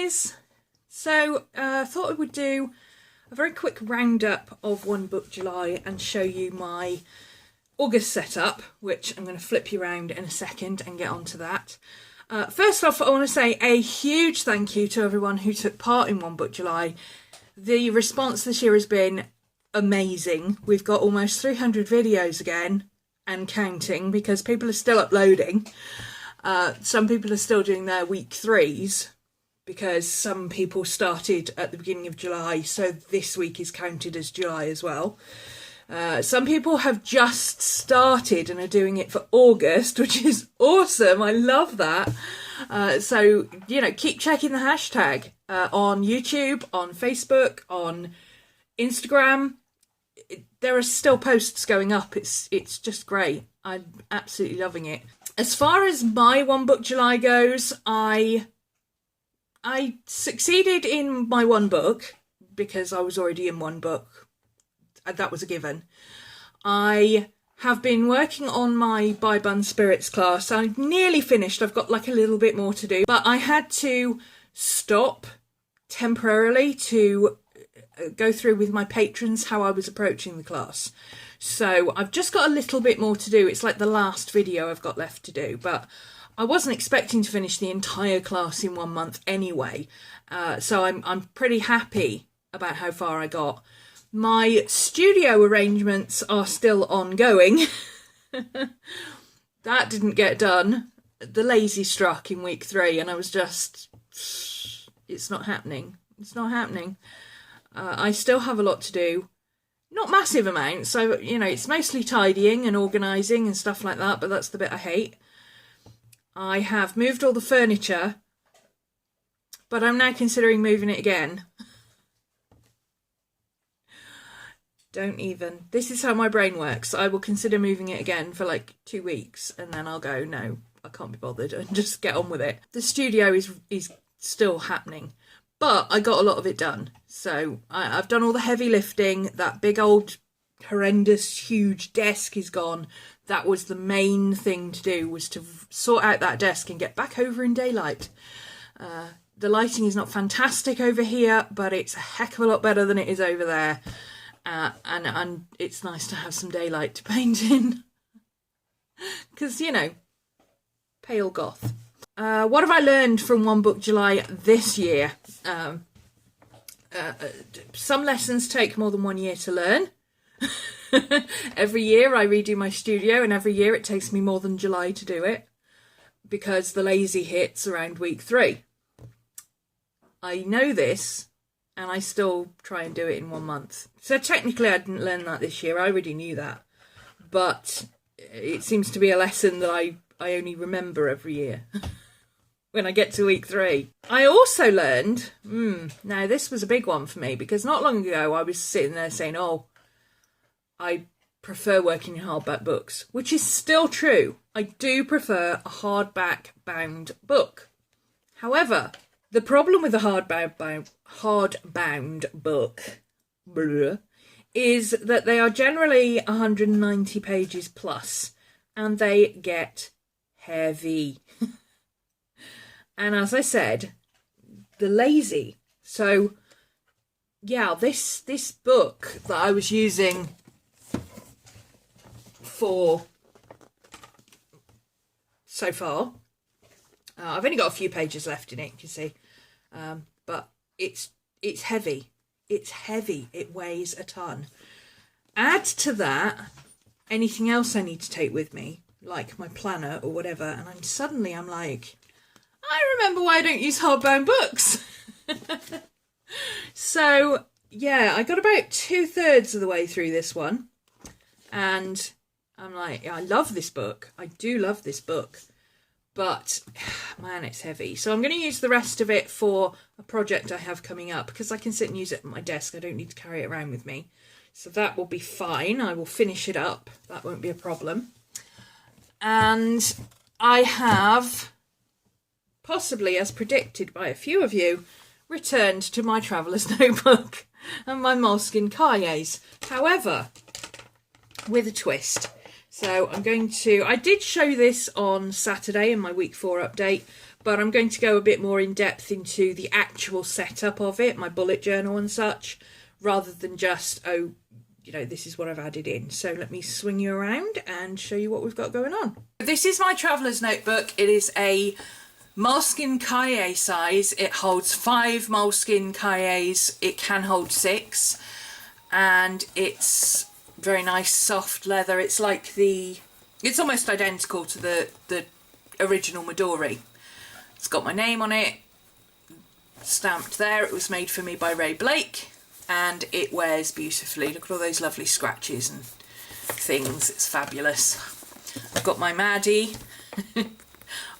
guys. So I thought I would do a very quick roundup of One Book July and show you my August setup, which I'm going to flip you around in a second and get onto that. First off, I want to say a huge thank you to everyone who took part in One Book July. The response this year has been amazing. We've got almost 300 videos again and counting because people are still uploading. Some people are still doing their week 3s because some people started at the beginning of July, so this week is counted as July as well. Some people have just started and are doing it for August, which is awesome. I love that. So, you know, keep checking the hashtag on YouTube, on Facebook, on Instagram. There are still posts going up. It's just great. I'm absolutely loving it. As far as my One Book July goes, I succeeded in my one book because I was already in one book. That was a given. I have been working on my By Bun Spirits class. I'm nearly finished. I've got like a little bit more to do, but I had to stop temporarily to go through with my patrons how I was approaching the class. So I've just got a little bit more to do. It's like the last video I've got left to do, but I wasn't expecting to finish the entire class in 1 month anyway. So I'm pretty happy about how far I got. My studio arrangements are still ongoing. That didn't get done. The lazy struck in week 3 and I was just, it's not happening. It's not happening. I still have a lot to do. Not massive amounts, so, you know, it's mostly tidying and organising and stuff like that, but that's the bit I hate. I have moved all the furniture, but I'm now considering moving it again. Don't even. This is how my brain works. I will consider moving it again for like 2 weeks, and then I'll go, no, I can't be bothered, and just get on with it. The studio is still happening. But I got a lot of it done. So I've done all the heavy lifting. That big old horrendous huge desk is gone. That was the main thing to do, was to sort out that desk and get back over in daylight. The lighting is not fantastic over here, but it's a heck of a lot better than it is over there. And it's nice to have some daylight to paint in. Because, you know, pale goth. What have I learned from One Book July this year? Some lessons take more than 1 year to learn. Every year I redo my studio, and every year it takes me more than July to do it because the lazy hits around week 3. I know this and I still try and do it in 1 month. So technically I didn't learn that this year. I already knew that. But it seems to be a lesson that I only remember every year. When I get to week 3. I also learned, now this was a big one for me, because not long ago I was sitting there saying, oh, I prefer working in hardback books, which is still true. I do prefer a hardback bound book. However, the problem with a hardbound book is that they are generally 190 pages plus, and they get heavy. And as I said, the lazy. So, yeah, this book that I was using for so far, I've only got a few pages left in it, you can see, but it's heavy. It's heavy. It weighs a ton. Add to that anything else I need to take with me, like my planner or whatever, and I'm like, I remember why I don't use hardbound books. So, yeah, I got about 2/3 of the way through this one. And I'm like, I love this book. I do love this book. But, man, it's heavy. So I'm going to use the rest of it for a project I have coming up, because I can sit and use it at my desk. I don't need to carry it around with me. So that will be fine. I will finish it up. That won't be a problem. And I have, possibly as predicted by a few of you, returned to my traveller's notebook and my moleskin cahiers. However, with a twist. So I'm going to, I did show this on Saturday in my week 4 update, but I'm going to go a bit more in depth into the actual setup of it, my bullet journal and such, rather than just, oh, you know, this is what I've added in. So let me swing you around and show you what we've got going on. This is my traveller's notebook. It is a moleskin cahier size. It holds 5 moleskin cahiers. It can hold 6, and it's very nice soft leather. It's like it's almost identical to the original Midori. It's got my name on it, stamped there. It was made for me by Ray Blake, and it wears beautifully. Look at all those lovely scratches and things. It's fabulous. I've got my Maddie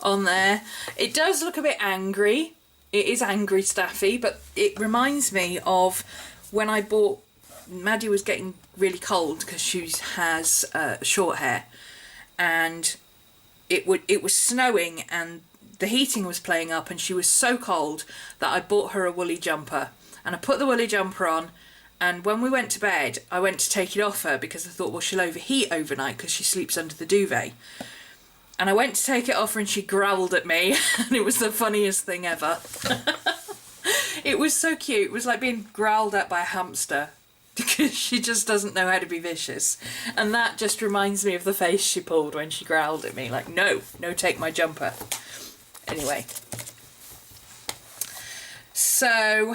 on there. It does look a bit angry. It is angry staffy, but it reminds me of when I bought... Maddie was getting really cold because she has short hair, and it was snowing and the heating was playing up, and she was so cold that I bought her a woolly jumper, and I put the woolly jumper on, and when we went to bed I went to take it off her because I thought, well, she'll overheat overnight because she sleeps under the duvet. And I went to take it off her and she growled at me and it was the funniest thing ever. It was so cute. It was like being growled at by a hamster because she just doesn't know how to be vicious. And that just reminds me of the face she pulled when she growled at me, like, no, take my jumper. Anyway. So,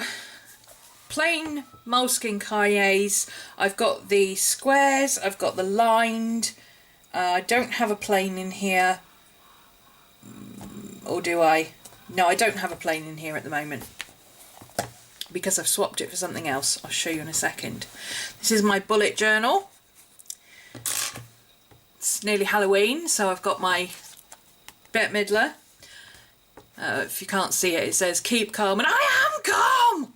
plain moleskin cahiers. I've got the squares, I've got the lined. I don't have a plain in here. Or do I? No, I don't have a plain in here at the moment, because I've swapped it for something else. I'll show you in a second. This is my bullet journal. It's nearly Halloween, so I've got my Bette Midler. If you can't see it, it says keep calm and I am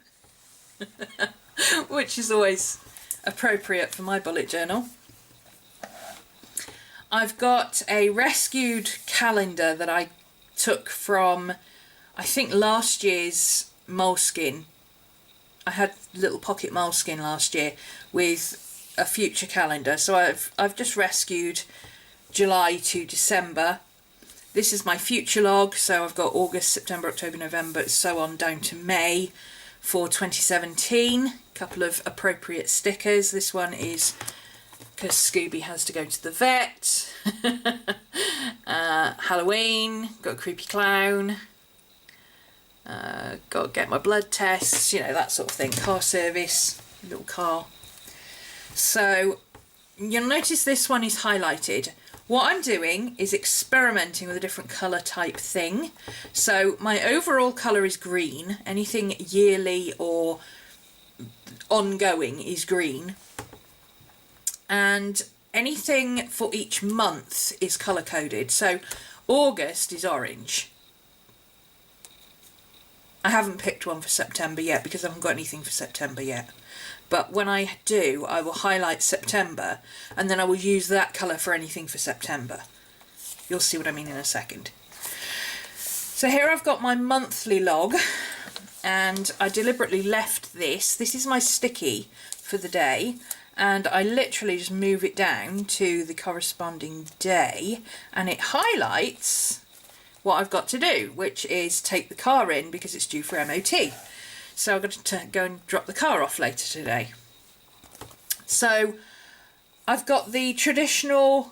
calm, which is always appropriate for my bullet journal. I've got a rescued calendar that I took from, I think, last year's moleskin. I had little pocket moleskin last year with a future calendar, so I've just rescued July to December. This is my future log, so I've got August, September, October, November, so on down to May for 2017. A couple of appropriate stickers. This one is because Scooby has to go to the vet. Halloween, got a creepy clown. Got to get my blood tests, you know, that sort of thing. Car service, little car. So you'll notice this one is highlighted. What I'm doing is experimenting with a different colour type thing. So my overall colour is green. Anything yearly or ongoing is green. And anything for each month is colour coded. So August is orange. I haven't picked one for September yet because I haven't got anything for September yet. But when I do, I will highlight September and then I will use that colour for anything for September. You'll see what I mean in a second. So here I've got my monthly log, and I deliberately left this. This is my sticky for the day, and I literally just move it down to the corresponding day and it highlights what I've got to do, which is take the car in because it's due for MOT. So I've got to go and drop the car off later today. So I've got the traditional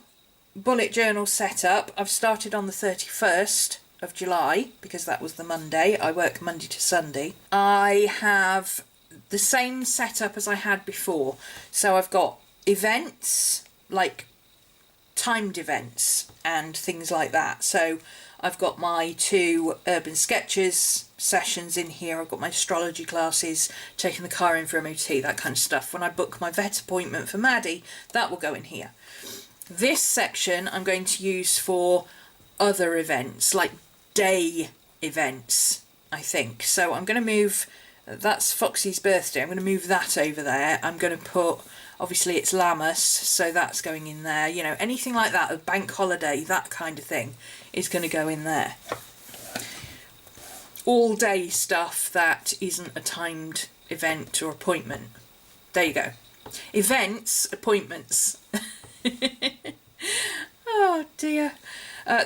bullet journal set up. I've started on the 31st of July because that was the Monday. I work Monday to Sunday. I have the same setup as I had before. So I've got events, like timed events and things like that. So I've got my 2 Urban Sketches sessions in here. I've got my astrology classes, taking the car in for MOT, that kind of stuff. When I book my vet appointment for Maddie, that will go in here. This section I'm going to use for other events, like day events, I think. So I'm going to move, that's Foxy's birthday, I'm going to move that over there. I'm going to put, obviously it's Lammas, so that's going in there. You know, anything like that, a bank holiday, that kind of thing, is going to go in there. All day stuff that isn't a timed event or appointment. There you go. Events, appointments. Oh dear.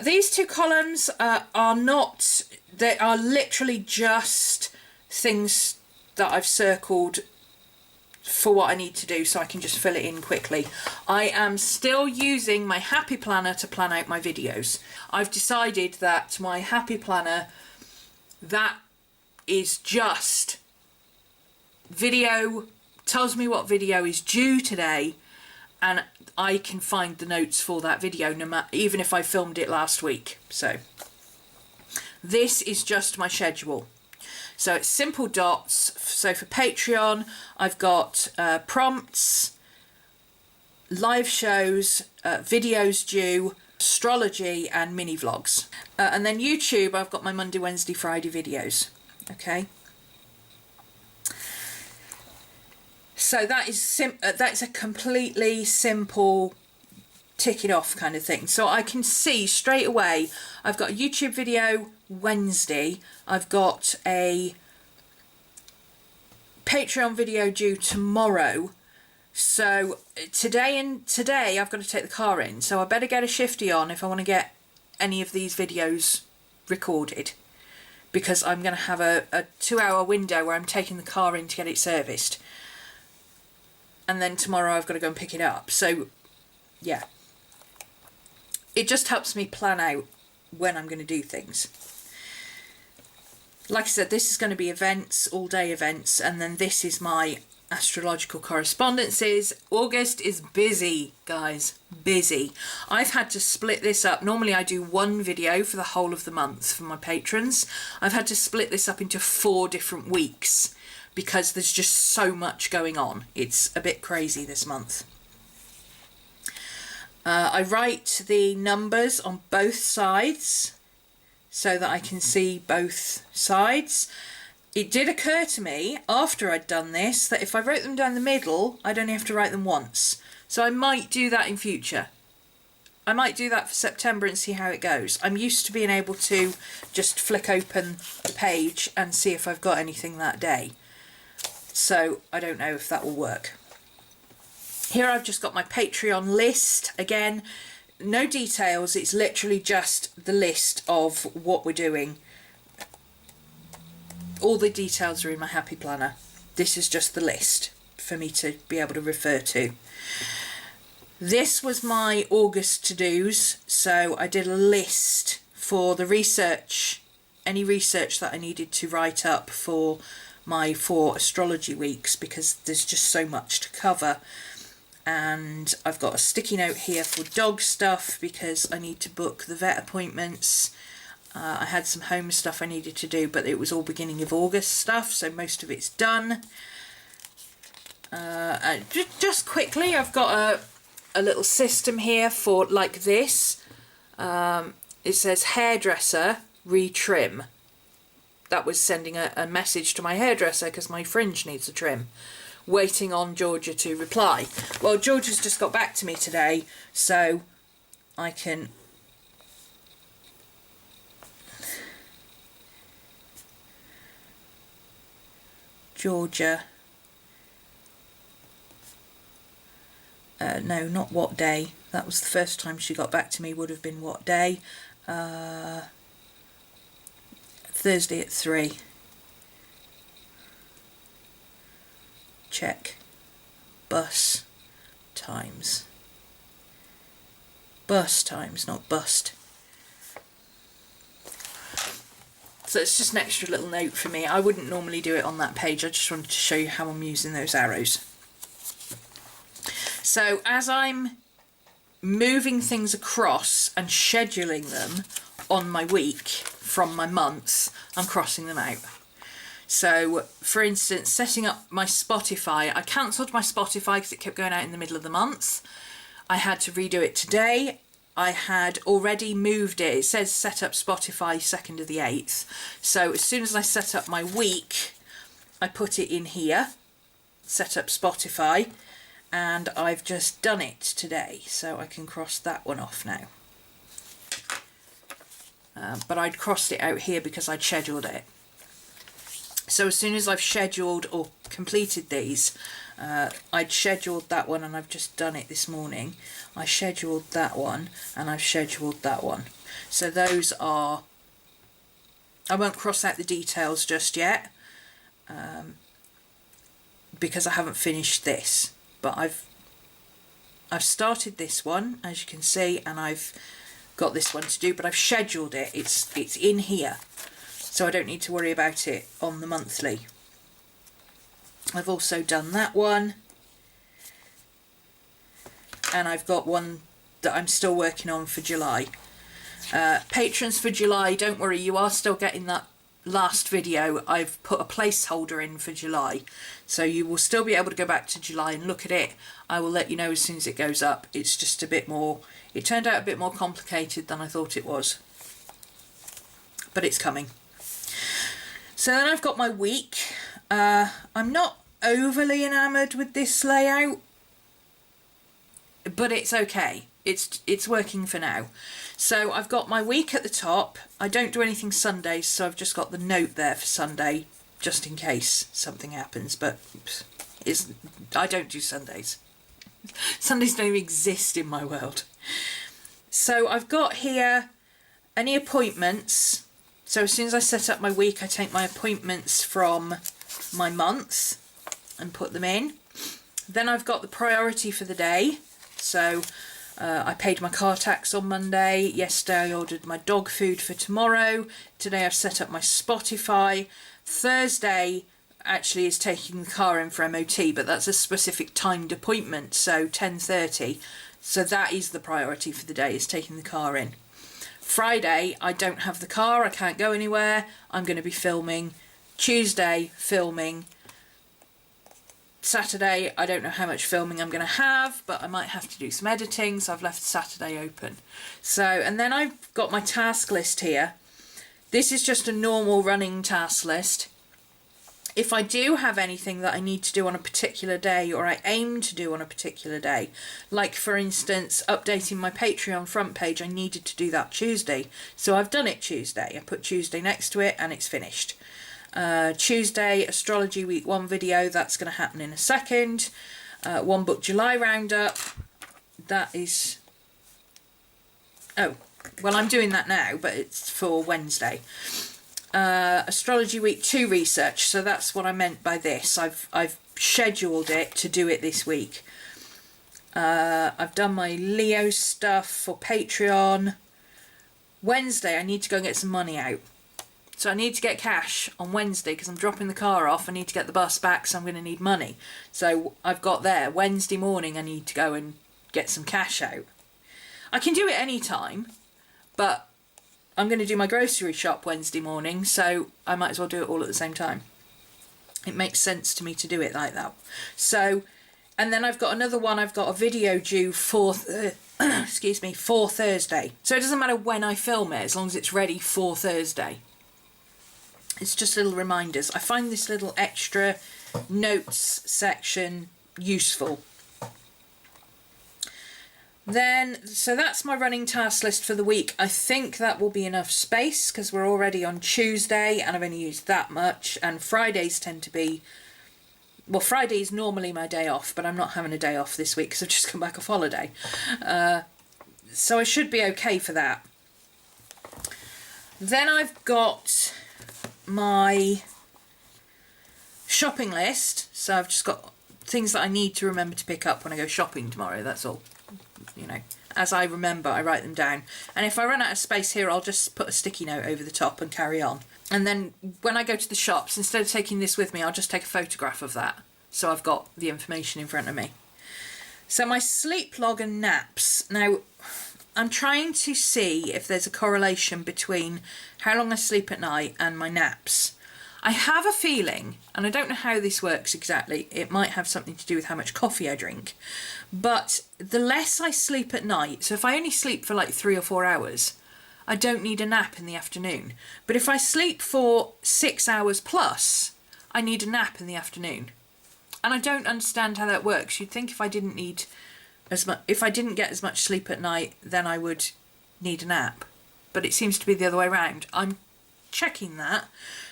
These 2 columns are not They are literally just things that I've circled for what I need to do, so I can just fill it in quickly. I am still using my Happy Planner to plan out my videos. I've decided that my Happy Planner, that is just video, tells me what video is due today, and I can find the notes for that video, no matter, even if I filmed it last week. So this is just my schedule. So it's simple dots. So for Patreon, I've got prompts, live shows, videos due, astrology, and mini vlogs. And then YouTube, I've got my Monday, Wednesday, Friday videos. Okay. So that is that's a completely simple tick it off kind of thing. So I can see straight away I've got a YouTube video Wednesday, I've got a Patreon video due tomorrow. So today I've got to take the car in, so I better get a shifty on if I want to get any of these videos recorded, because I'm going to have a 2-hour window where I'm taking the car in to get it serviced, and then tomorrow I've got to go and pick it up. So yeah, it just helps me plan out when I'm going to do things. Like I said, this is going to be events, all day events, and then this is my astrological correspondences. August is busy, guys, busy. I've had to split this up. Normally I do one video for the whole of the month for my patrons. I've had to split this up into 4 different weeks because there's just so much going on. It's a bit crazy this month. I write the numbers on both sides so that I can see both sides. It did occur to me after I'd done this that if I wrote them down the middle, I'd only have to write them once. So I might do that in future. I might do that for September and see how it goes. I'm used to being able to just flick open the page and see if I've got anything that day. So I don't know if that will work. Here I've just got my Patreon list. Again, no details, it's literally just the list of what we're doing. All the details are in my Happy Planner. This is just the list for me to be able to refer to. This was my August to-dos, so I did a list for the research, any research that I needed to write up for my 4 astrology weeks, because there's just so much to cover. And I've got a sticky note here for dog stuff because I need to book the vet appointments. I had some home stuff I needed to do, but it was all beginning of August stuff, so most of it's done. Just quickly, I've got a little system here for like this. It says hairdresser retrim. That was sending a message to my hairdresser because my fringe needs a trim. Waiting on Georgia to reply. Well, Georgia's just got back to me today, so I can Georgia, no, not what day. That was the first time she got back to me, would have been what day. Thursday at 3. Check bus times. Bus times, not bust. So it's just an extra little note for me. I wouldn't normally do it on that page. I just wanted to show you how I'm using those arrows. So as I'm moving things across and scheduling them on my week from my month, I'm crossing them out. So, for instance, setting up my Spotify. I cancelled my Spotify because it kept going out in the middle of the month. I had to redo it today. I had already moved it. It says set up Spotify 2nd of the 8th. So as soon as I set up my week, I put it in here, set up Spotify, and I've just done it today. So I can cross that one off now. But I'd crossed it out here because I'd scheduled it. So as soon as I've scheduled or completed these, I'd scheduled that one and I've just done it this morning. I scheduled that one and I've scheduled that one. So those are I won't cross out the details just yet because I haven't finished this, but I've started this one, as you can see, and I've got this one to do, but I've scheduled it. It's in here, so I don't need to worry about it on the monthly. I've also done that one, and I've got one that I'm still working on for July. Patrons for July, don't worry, you are still getting that last video. I've put a placeholder in for July, so you will still be able to go back to July and look at it. I will let you know as soon as it goes up. It's just a bit more, it turned out a bit more complicated than I thought it was, but it's coming. So then I've got my week. I'm not overly enamoured with this layout, but it's okay. It's working for now. So I've got my week at the top. I don't do anything Sundays, so I've just got the note there for Sunday, just in case something happens, but I don't do Sundays. Sundays don't even exist in my world. So I've got here any appointments. So as soon as I set up my week, I take my appointments from my month and put them in. Then I've got the priority for the day. So I paid my car tax on Monday. Yesterday I ordered my dog food for tomorrow. Today I've set up my Spotify. Thursday actually is taking the car in for MOT, but that's a specific timed appointment, so 10:30. So that is the priority for the day, is taking the car in. Friday I don't have the car, I can't go anywhere. I'm going to be filming. Tuesday, filming. Saturday, I don't know how much filming I'm going to have, but I might have to do some editing, so I've left Saturday open. So, and then I've got my task list here. This is just a normal running task list. If I do have anything that I need to do on a particular day, or I aim to do on a particular day, like for instance, updating my Patreon front page, I needed to do that Tuesday. So I've done it Tuesday. I put Tuesday next to it and it's finished. Tuesday, Astrology Week 1 video, that's going to happen in a second. One Book July roundup, that is... Oh, well, I'm doing that now, but it's for Wednesday. Astrology Week 2 research, so that's what I meant by this. I've scheduled it to do it this week. I've done my Leo stuff for Patreon. Wednesday, I need to go and get some money out. So I need to get cash on Wednesday because I'm dropping the car off. I need to get the bus back, so I'm going to need money. So I've got there. Wednesday morning I need to go and get some cash out. I can do it any time, but I'm going to do my grocery shop Wednesday morning, so I might as well do it all at the same time. It makes sense to me to do it like that. So, and then I've got another one. I've got a video due for... excuse me, for Thursday. So it doesn't matter when I film it, as long as it's ready for Thursday. It's just little reminders. I find this little extra notes section useful. Then, so that's my running task list for the week. I think that will be enough space because we're already on Tuesday and I've only used that much. And Fridays tend to be... Well, Friday is normally my day off, but I'm not having a day off this week because I've just come back off holiday. So I should be okay for that. Then I've got my shopping list. So I've just got things that I need to remember to pick up when I go shopping tomorrow. That's all. You know, as I remember, I write them down. And if I run out of space here, I'll just put a sticky note over the top and carry on. And then when I go to the shops, instead of taking this with me, I'll just take a photograph of that. So I've got the information in front of me. So my sleep log and naps. Now, I'm trying to see if there's a correlation between how long I sleep at night and my naps. I have a feeling, and I don't know how this works exactly, it might have something to do with how much coffee I drink, but the less I sleep at night, so if I only sleep for like 3 or 4 hours, I don't need a nap in the afternoon. But if I sleep for 6 hours plus, I need a nap in the afternoon. And I don't understand how that works. You'd think if I didn't need as much, if I didn't get as much sleep at night, then I would need a nap. But it seems to be the other way around. I'm checking that.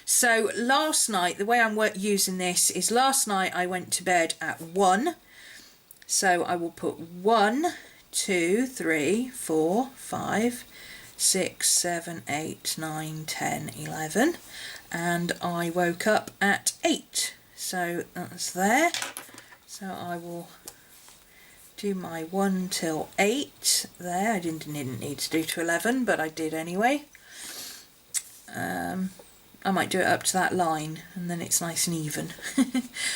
So last night, the way I'm using this is last night I went to bed at 1. So I will put 1, 2, 3, 4, 5, 6, 7, 8, 9, 10, 11, and I woke up at 8, so that's there. So I will do my 1 till 8 there. I didn't need to do to 11, but I did anyway. I might do it up to that line and then it's nice and even.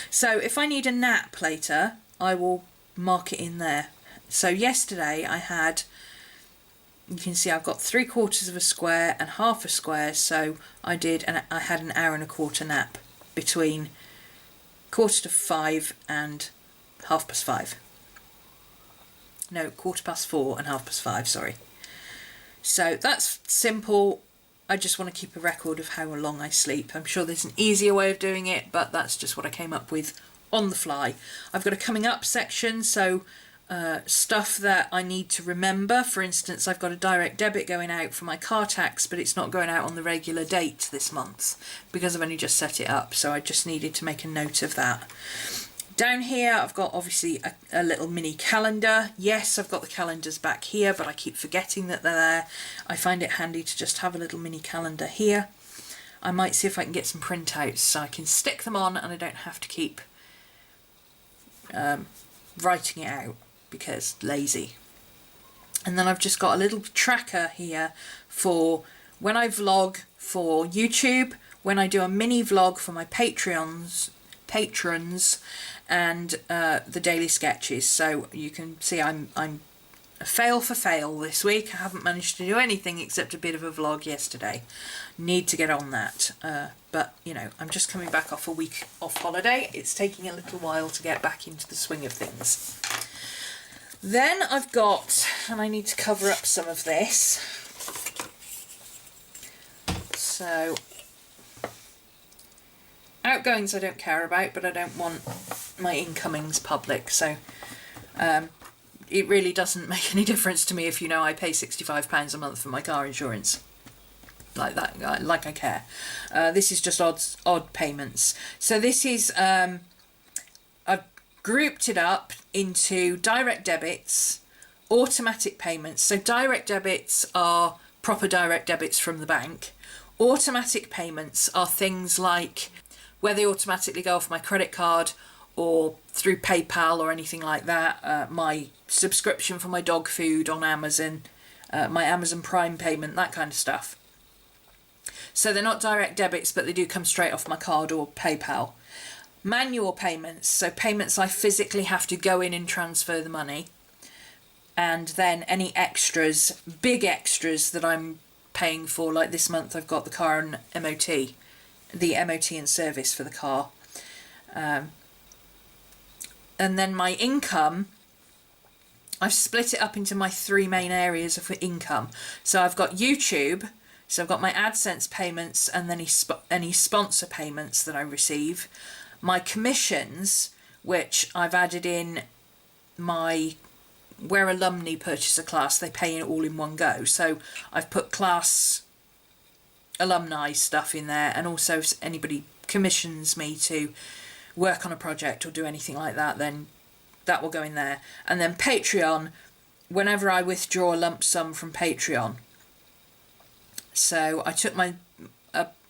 So if I need a nap later, I will mark it in there. So yesterday I had, you can see I've got 3/4 of a square and half a square, so I had an hour and a quarter nap between 4:45 and 5:30. No, 4:15 and 5:30, sorry. So that's simple. I just want to keep a record of how long I sleep. I'm sure there's an easier way of doing it, but that's just what I came up with on the fly. I've got a coming up section, so stuff that I need to remember. For instance, I've got a direct debit going out for my car tax, but it's not going out on the regular date this month because I've only just set it up, so I just needed to make a note of that. Down here I've got obviously a little mini calendar. Yes, I've got the calendars back here, but I keep forgetting that they're there. I find it handy to just have a little mini calendar here. I might see if I can get some printouts so I can stick them on and I don't have to keep writing it out because lazy. And then I've just got a little tracker here for when I vlog for YouTube, when I do a mini vlog for my patrons, and the daily sketches. So you can see I'm a fail for fail this week. I haven't managed to do anything except a bit of a vlog yesterday. Need to get on that, but you know, I'm just coming back off a week off holiday. It's taking a little while to get back into the swing of things. Then I've got, and I need to cover up some of this, so outgoings I don't care about, but I don't want my incomings public, so it really doesn't make any difference to me if you know I pay £65 a month for my car insurance. Like that, like I care. This is just odd payments. So this is, I've grouped it up into direct debits, automatic payments. So direct debits are proper direct debits from the bank. Automatic payments are things like where they automatically go off my credit card or through PayPal or anything like that. My subscription for my dog food on Amazon, my Amazon Prime payment, that kind of stuff. So they're not direct debits, but they do come straight off my card or PayPal. Manual payments, so payments I physically have to go in and transfer the money. And then any extras, big extras that I'm paying for, like this month I've got the car and MOT, the MOT and service for the car. And then my income, I've split it up into my 3 main areas of income. So I've got YouTube, so I've got my AdSense payments and then any sponsor payments that I receive. My commissions, which I've added in my, where alumni purchase a class, they pay it all in one go. So I've put class alumni stuff in there, and also if anybody commissions me to work on a project or do anything like that, then that will go in there. And then Patreon, whenever I withdraw a lump sum from Patreon. So I took my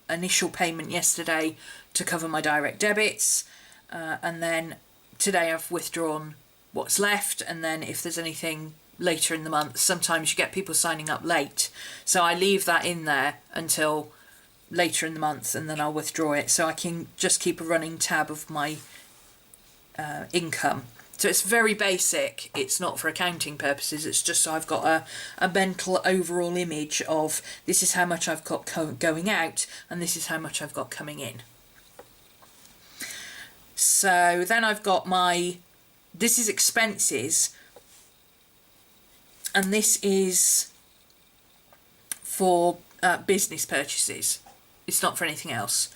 initial payment yesterday to cover my direct debits, and then today I've withdrawn what's left, and then if there's anything later in the month, sometimes you get people signing up late, so I leave that in there until later in the month and then I'll withdraw it, so I can just keep a running tab of my income. So it's very basic, it's not for accounting purposes, it's just so I've got a mental overall image of this is how much I've got going out and this is how much I've got coming in. So then I've got this is expenses, and this is for business purchases. It's not for anything else.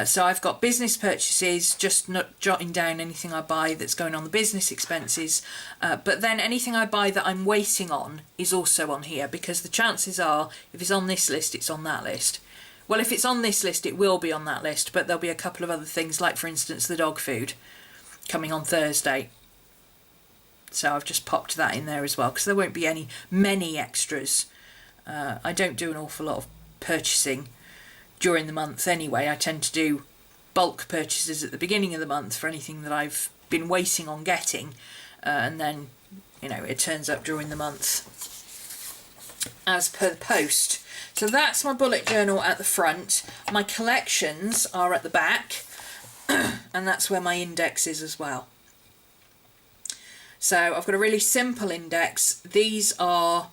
So I've got business purchases, just not jotting down anything I buy that's going on the business expenses, but then anything I buy that I'm waiting on is also on here, because the chances are if it's on this list, it's on that list. Well, if it's on this list, it will be on that list, but there'll be a couple of other things, like for instance the dog food coming on Thursday. So I've just popped that in there as well, because there won't be many extras I don't do an awful lot of purchasing during the month anyway. I tend to do bulk purchases at the beginning of the month for anything that I've been waiting on getting, and then, you know, it turns up during the month as per the post. So that's my bullet journal at the front. My collections are at the back, and that's where my index is as well. So I've got a really simple index. These are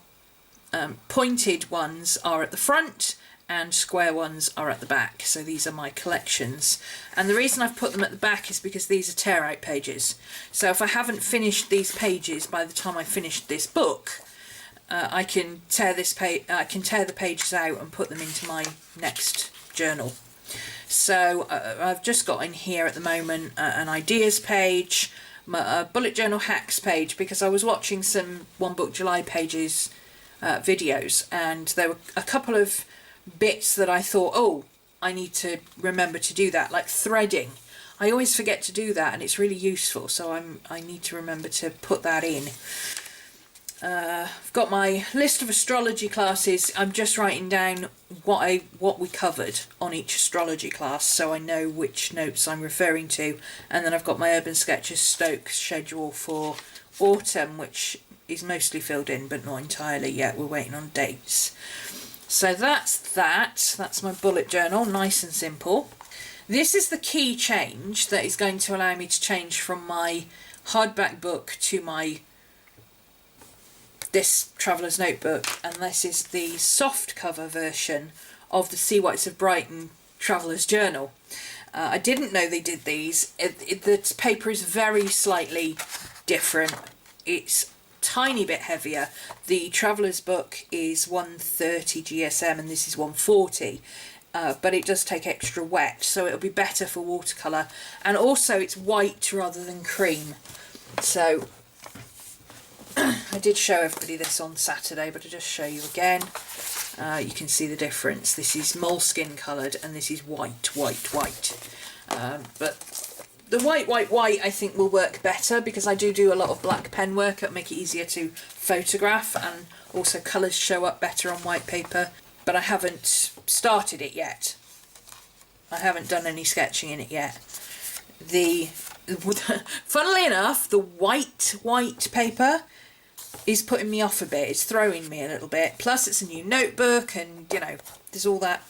pointed ones are at the front and square ones are at the back. So these are my collections. And the reason I've put them at the back is because these are tear out pages. So if I haven't finished these pages by the time I finished this book, I can tear the pages out and put them into my next journal. So I've just got in here at the moment an ideas page, a bullet journal hacks page, because I was watching some One Book July pages videos, and there were a couple of bits that I thought, oh, I need to remember to do that, like threading. I always forget to do that, and it's really useful, so I need to remember to put that in. I've got my list of astrology classes. I'm just writing down what we covered on each astrology class, so I know which notes I'm referring to. And then I've got my Urban Sketches Stoke schedule for autumn, which is mostly filled in, but not entirely yet. We're waiting on dates. So that's my bullet journal, nice and simple. This is the key change that is going to allow me to change from my hardback book to this Traveller's Notebook, and this is the soft cover version of the Sea Whites of Brighton Traveller's Journal. I didn't know they did these. The paper is very slightly different. It's tiny bit heavier. The Traveller's book is 130 GSM and this is 140, but it does take extra wet, so it'll be better for watercolour, and also it's white rather than cream. So I did show everybody this on Saturday, but I'll just show you again. You can see the difference. This is moleskin coloured and this is white. But the white I think will work better, because I do a lot of black pen work. It'll make it easier to photograph, and also colours show up better on white paper. But I haven't started it yet. I haven't done any sketching in it yet. Funnily enough, the white paper is putting me off a bit. It's throwing me a little bit. Plus it's a new notebook, and you know, there's all that.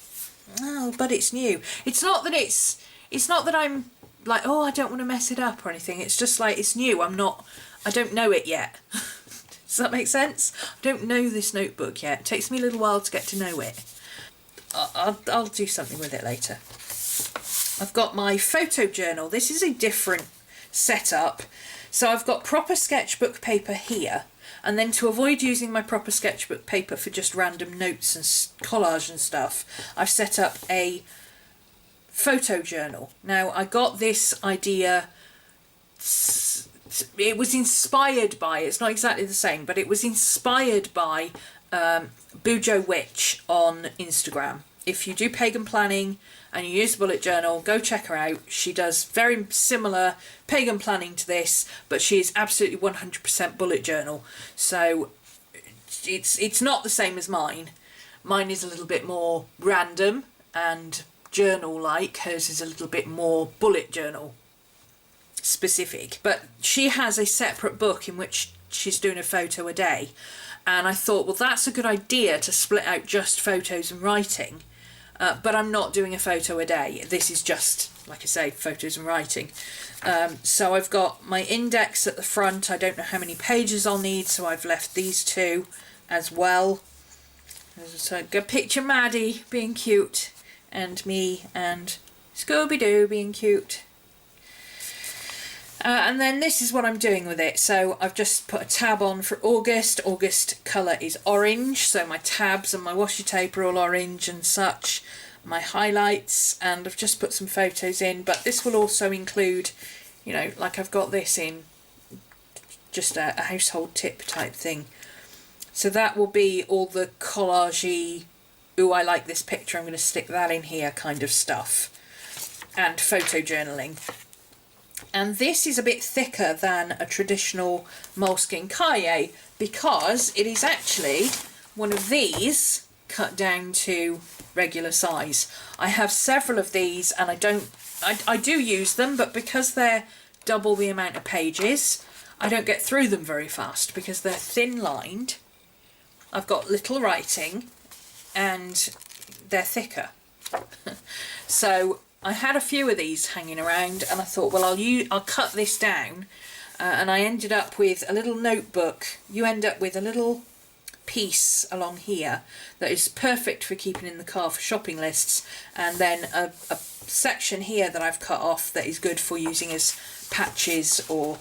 Oh, but it's new. It's not that I'm like, oh, I don't want to mess it up or anything. It's just like, it's new. I don't know it yet. Does that make sense? I don't know this notebook yet. It takes me a little while to get to know it. I'll do something with it later. I've got my photo journal. This is a different setup. So I've got proper sketchbook paper here, and then to avoid using my proper sketchbook paper for just random notes and collage and stuff, I've set up a photo journal. Now, I got this idea, it was inspired by, it's not exactly the same, but it was inspired by Bujo Witch on Instagram. If you do pagan planning and you use the bullet journal, go check her out. She does very similar pagan planning to this, but she is absolutely 100% bullet journal. So it's not the same as mine. Mine is a little bit more random and journal-like. Hers is a little bit more bullet journal specific. But she has a separate book in which she's doing a photo a day. And I thought, well, that's a good idea to split out just photos and writing. But I'm not doing a photo a day. This is just, like I say, photos and writing. So I've got my index at the front. I don't know how many pages I'll need, so I've left these two as well. So go picture Maddie being cute, and me and Scooby-Doo being cute. And then this is what I'm doing with it. So I've just put a tab on for August. August colour is orange, so my tabs and my washi tape are all orange and such. My highlights, and I've just put some photos in, but this will also include, you know, like I've got this in, just a household tip type thing. So that will be all the collage-y, ooh, I like this picture, I'm going to stick that in here kind of stuff. And photo journaling. And this is a bit thicker than a traditional moleskin cahier, because it is actually one of these cut down to regular size. I have several of these and I do use them, but because they're double the amount of pages, I don't get through them very fast because they're thin lined. I've got little writing and they're thicker. So I had a few of these hanging around and I thought, well, I'll cut this down, and I ended up with a little notebook. You end up with a little piece along here that is perfect for keeping in the car for shopping lists, and then a section here that I've cut off that is good for using as patches or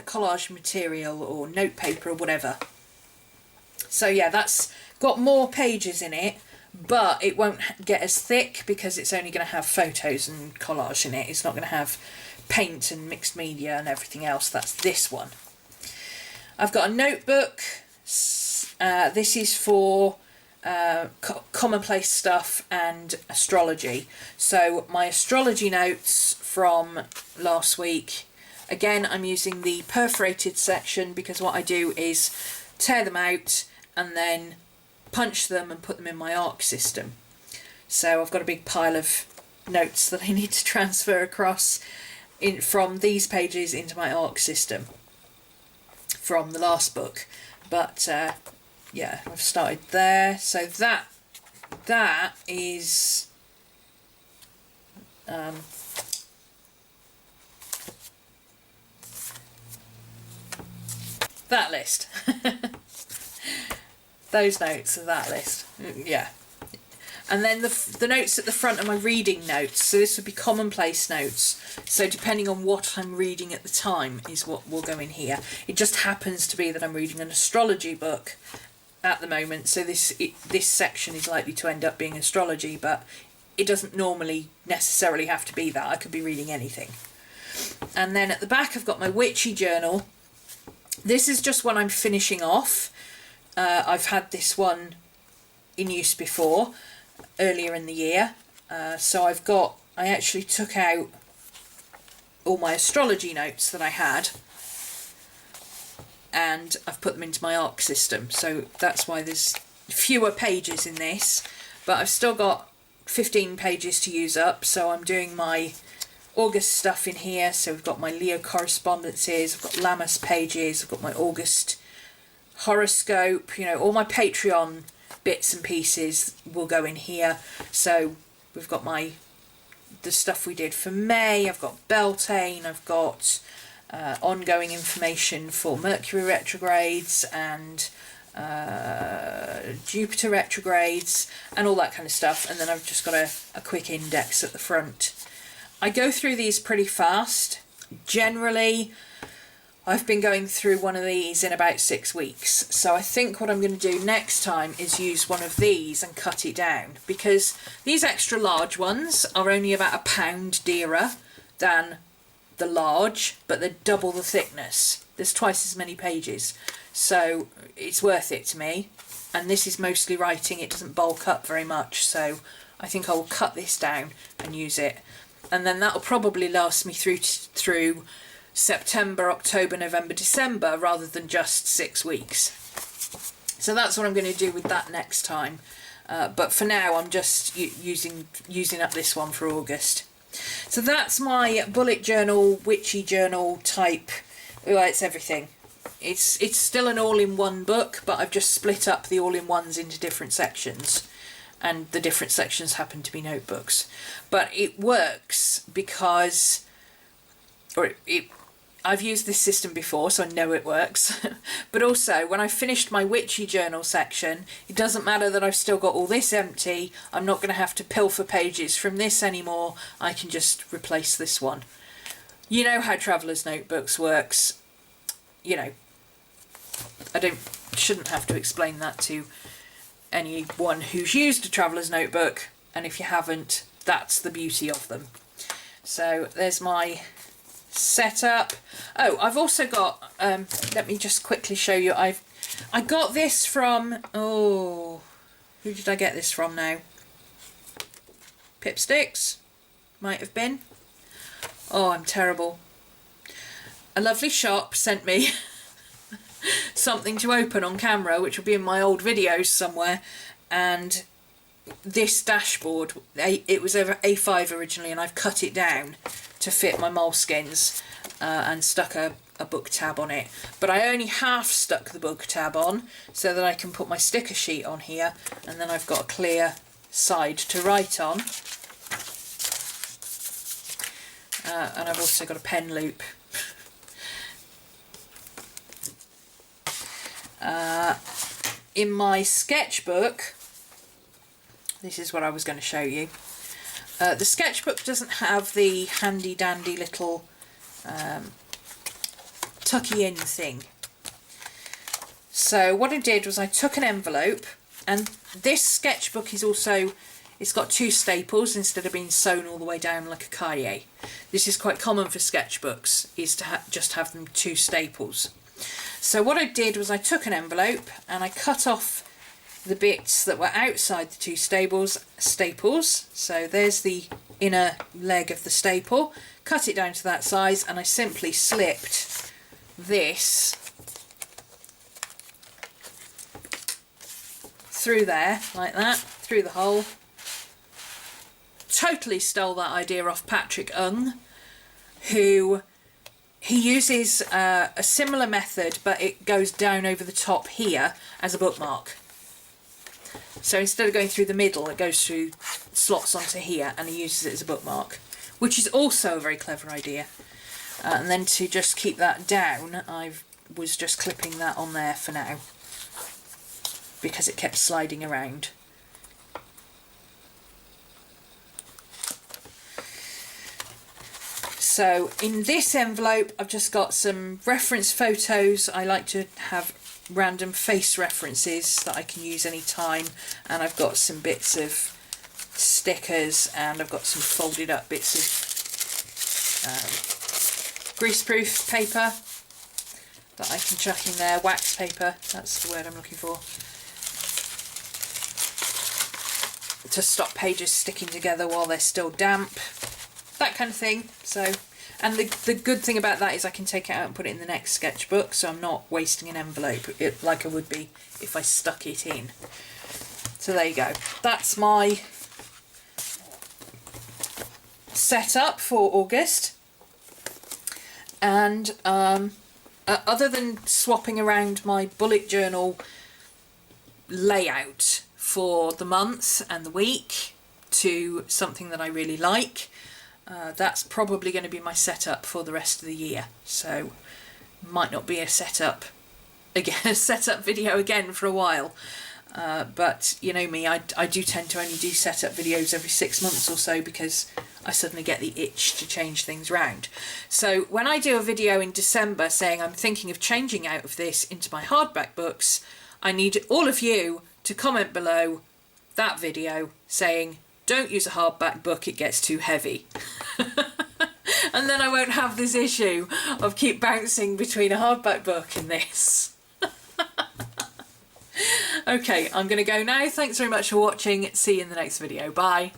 collage material or notepaper or whatever. So yeah, that's got more pages in it, but it won't get as thick because it's only going to have photos and collage in it. It's not going to have paint and mixed media and everything else. That's this one. I've got a notebook. This is for commonplace stuff and astrology. So my astrology notes from last week, again, I'm using the perforated section because what I do is tear them out and then punch them and put them in my ARC system. So I've got a big pile of notes that I need to transfer across from these pages into my ARC system from the last book. But yeah, I've started there. So that is that list. Those notes are that list. Yeah. And then the notes at the front are my reading notes. So this would be commonplace notes. So depending on what I'm reading at the time is what will go in here. It just happens to be that I'm reading an astrology book at the moment. So this section is likely to end up being astrology, but it doesn't normally necessarily have to be that. I could be reading anything. And then at the back I've got my witchy journal. This is just one I'm finishing off. I've had this one in use before, earlier in the year. So I actually took out all my astrology notes that I had and I've put them into my ARC system. So that's why there's fewer pages in this, but I've still got 15 pages to use up. So I'm doing my August stuff in here. So we've got my Leo correspondences, I've got Lammas pages, I've got my August horoscope, you know, all my Patreon bits and pieces will go in here. So we've got the stuff we did for May, I've got Beltane, I've got ongoing information for Mercury retrogrades and Jupiter retrogrades and all that kind of stuff, and then I've just got a quick index at the front. I go through these pretty fast. Generally I've been going through one of these in about 6 weeks, so I think what I'm going to do next time is use one of these and cut it down, because these extra large ones are only about £1 dearer than the large, but they're double the thickness. There's twice as many pages, so it's worth it to me. And this is mostly writing, it doesn't bulk up very much, so I think I will cut this down and use it. And then that'll probably last me through September, October, November, December, rather than just 6 weeks. So that's what I'm going to do with that next time. But for now, I'm just using up this one for August. So that's my bullet journal, witchy journal type. Well, it's everything. It's still an all-in-one book, but I've just split up the all-in-ones into different sections. And the different sections happen to be notebooks. But it works because, I've used this system before, so I know it works. But also, when I finished my witchy journal section, it doesn't matter that I've still got all this empty. I'm not going to have to pilfer pages from this anymore. I can just replace this one. You know how Traveller's Notebooks works. You know, shouldn't have to explain that to anyone who's used a Traveller's Notebook. And if you haven't, that's the beauty of them. So there's my setup. Oh, I've also got let me just quickly show you. I got this from, who did I get this from now? Pipsticks might have been. Oh, I'm terrible. A lovely shop sent me something to open on camera, which will be in my old videos somewhere. And this dashboard, it was over A5 originally, and I've cut it down to fit my moleskins and stuck a book tab on it. But I only half stuck the book tab on so that I can put my sticker sheet on here, and then I've got a clear side to write on. And I've also got a pen loop. In my sketchbook, this is what I was going to show you. The sketchbook doesn't have the handy dandy little tucky in thing. So what I did was I took an envelope, and this sketchbook is also, it's got 2 staples instead of being sewn all the way down like a cahier. This is quite common for sketchbooks, is to just have them 2 staples. So what I did was I took an envelope and I cut off the bits that were outside the 2 staples. So there's the inner leg of the staple, cut it down to that size, and I simply slipped this through there like that, through the hole. Totally stole that idea off Patrick Ung, who he uses a similar method, but it goes down over the top here as a bookmark. So instead of going through the middle, it goes through slots onto here, and he uses it as a bookmark, which is also a very clever idea. And then to just keep that down, I was just clipping that on there for now, because it kept sliding around. So in this envelope, I've just got some reference photos. I like to have random face references that I can use any time, and I've got some bits of stickers, and I've got some folded up bits of greaseproof paper that I can chuck in there. Wax paper, that's the word I'm looking for, to stop pages sticking together while they're still damp, that kind of thing. So, and the good thing about that is I can take it out and put it in the next sketchbook, so I'm not wasting an envelope like I would be if I stuck it in. So there you go. That's my setup for August. And other than swapping around my bullet journal layout for the month and the week to something that I really like, that's probably going to be my setup for the rest of the year. So might not be a setup video again for a while, but you know me, I do tend to only do setup videos every 6 months or so, because I suddenly get the itch to change things round. So when I do a video in December saying I'm thinking of changing out of this into my hardback books, I need all of you to comment below that video saying, don't use a hardback book, it gets too heavy. And then I won't have this issue of keep bouncing between a hardback book and this. Okay, I'm going to go now. Thanks very much for watching. See you in the next video. Bye.